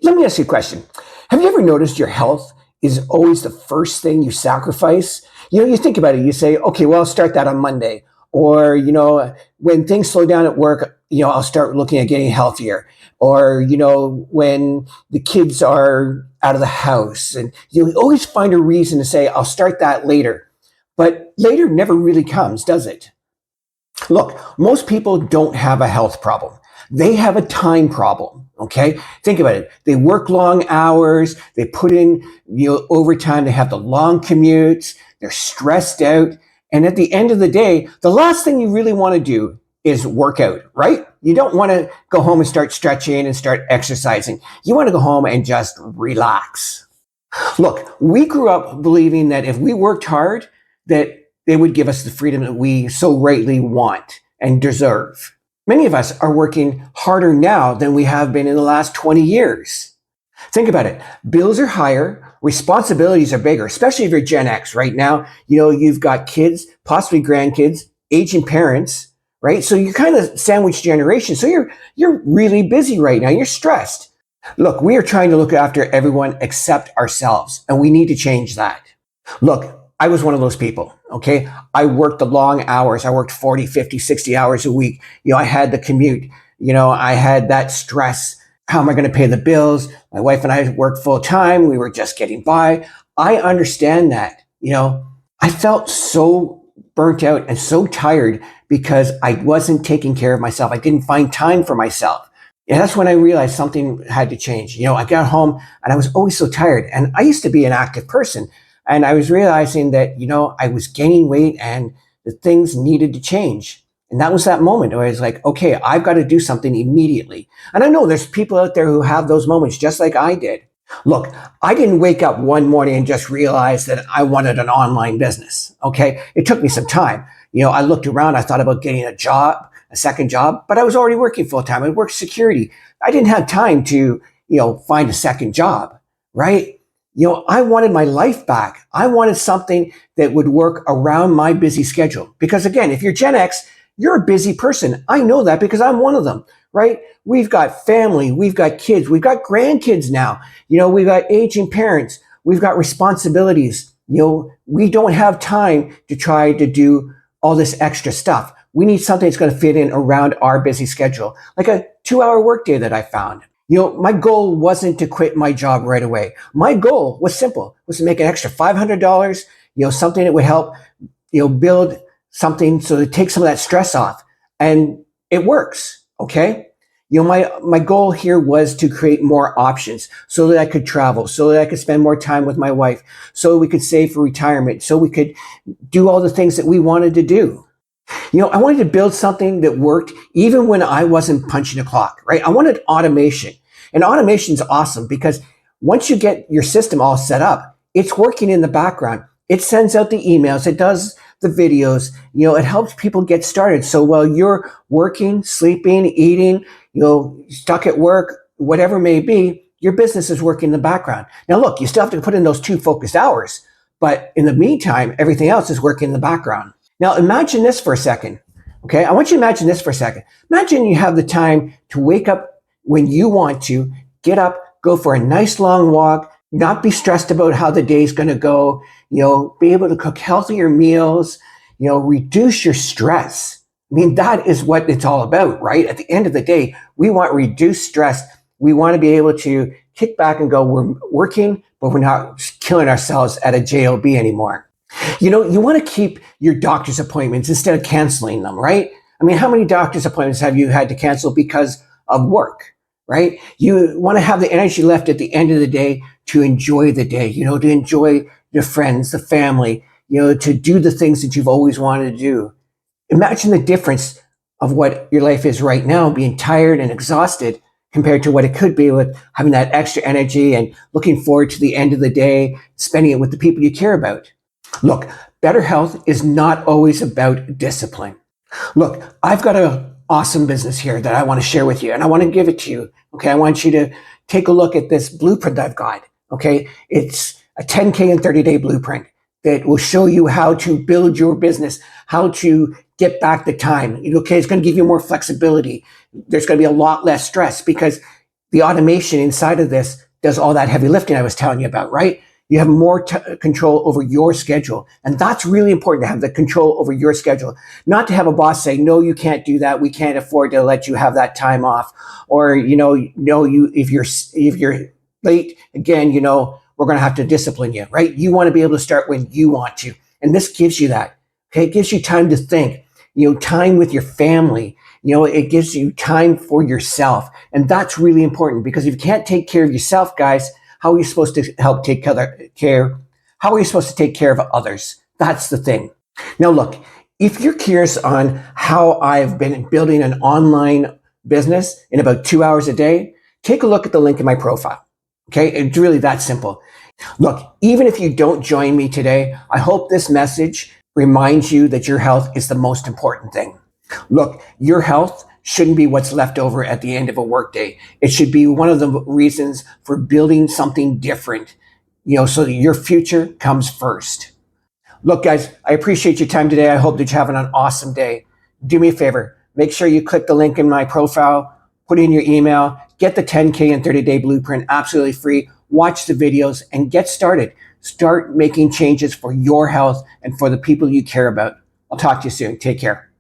Let me ask you a question. Have you ever noticed your health is always the first thing you sacrifice? You think about it, you say, okay, well, I'll start that on Monday. Or, when things slow down at work, I'll start looking at getting healthier. Or, when the kids are out of the house, and you always find a reason to say, I'll start that later. But later never really comes, does it? Look, most people don't have a health problem. They have a time problem. Okay. Think about it. They work long hours. They put in, overtime. They have the long commutes. They're stressed out. And at the end of the day, the last thing you really want to do is work out, right? You don't want to go home and start stretching and start exercising. You want to go home and just relax. Look, we grew up believing that if we worked hard, that they would give us the freedom that we so rightly want and deserve. Many of us are working harder now than we have been in the last 20 years. Think about it. Bills are higher, responsibilities are bigger, especially if you're Gen X right now. You've got kids, possibly grandkids, aging parents, right? So you're kind of sandwich generation. So you're really busy right now. You're stressed. Look, we are trying to look after everyone except ourselves, and we need to change that. Look, I was one of those people, okay? I worked the long hours. I worked 40, 50, 60 hours a week. I had the commute. I had that stress. How am I going to pay the bills? My wife and I worked full time. We were just getting by. I understand that. I felt so burnt out and so tired because I wasn't taking care of myself. I didn't find time for myself. And that's when I realized something had to change. I got home and I was always so tired. And I used to be an active person. And I was realizing that, I was gaining weight and the things needed to change. And that was that moment where I was like, okay, I've got to do something immediately. And I know there's people out there who have those moments just like I did. Look, I didn't wake up one morning and just realize that I wanted an online business. Okay. It took me some time. I looked around, I thought about getting a second job, but I was already working full time. I worked security. I didn't have time to, find a second job, right? I wanted my life back. I wanted something that would work around my busy schedule. Because again, if you're Gen X, you're a busy person. I know that because I'm one of them, right? We've got family, we've got kids, we've got grandkids now. We've got aging parents, we've got responsibilities. We don't have time to try to do all this extra stuff. We need something that's going to fit in around our busy schedule, like a 2-hour workday that I found. My goal wasn't to quit my job right away. My goal was simple, was to make an extra $500, something that would help, build something so to take some of that stress off. And it works. Okay. My goal here was to create more options so that I could travel, so that I could spend more time with my wife, so we could save for retirement, so we could do all the things that we wanted to do. I wanted to build something that worked even when I wasn't punching a clock, right? I wanted automation. And automation is awesome because once you get your system all set up, it's working in the background. It sends out the emails. It does the videos. It helps people get started. So while you're working, sleeping, eating, stuck at work, whatever it may be, your business is working in the background. Now, look, you still have to put in those 2 focused hours, but in the meantime, everything else is working in the background. Now, imagine this for a second. Okay. I want you to imagine this for a second. Imagine you have the time to wake up when you want to, get up, go for a nice long walk, not be stressed about how the day's going to go, be able to cook healthier meals, reduce your stress. I mean, that is what it's all about, right? At the end of the day, we want reduced stress. We want to be able to kick back and go, we're working, but we're not killing ourselves at a JOB anymore. You want to keep your doctor's appointments instead of canceling them, right? I mean, how many doctor's appointments have you had to cancel because of work, right? You want to have the energy left at the end of the day to enjoy the day, to enjoy your friends, the family, to do the things that you've always wanted to do. Imagine the difference of what your life is right now, being tired and exhausted compared to what it could be with having that extra energy and looking forward to the end of the day, spending it with the people you care about. Look, better health is not always about discipline. Look, I've got an awesome business here that I want to share with you, and I want to give it to you. Okay, I want you to take a look at this blueprint I've got. Okay, it's a 10K and 30-day blueprint that will show you how to build your business, how to get back the time. Okay, it's going to give you more flexibility. There's going to be a lot less stress because the automation inside of this does all that heavy lifting I was telling you about, right? You have more control over your schedule. And that's really important, to have the control over your schedule. Not to have a boss say, no, you can't do that. We can't afford to let you have that time off. Or, if you're late, again, we're going to have to discipline you, right? You want to be able to start when you want to. And this gives you that. Okay. It gives you time to think, time with your family. It gives you time for yourself. And that's really important, because if you can't take care of yourself, guys, how are you supposed to help take care? How are you supposed to take care of others? That's the thing. Now, look, if you're curious on how I've been building an online business in about 2 hours a day, take a look at the link in my profile. Okay. It's really that simple. Look, even if you don't join me today, I hope this message reminds you that your health is the most important thing. Look, your health shouldn't be what's left over at the end of a workday. It should be one of the reasons for building something different, so that your future comes first. Look, guys, I appreciate your time today. I hope that you're having an awesome day. Do me a favor. Make sure you click the link in my profile, put in your email, get the 10K and 30-day blueprint absolutely free, watch the videos, and get started. Start making changes for your health and for the people you care about. I'll talk to you soon. Take care.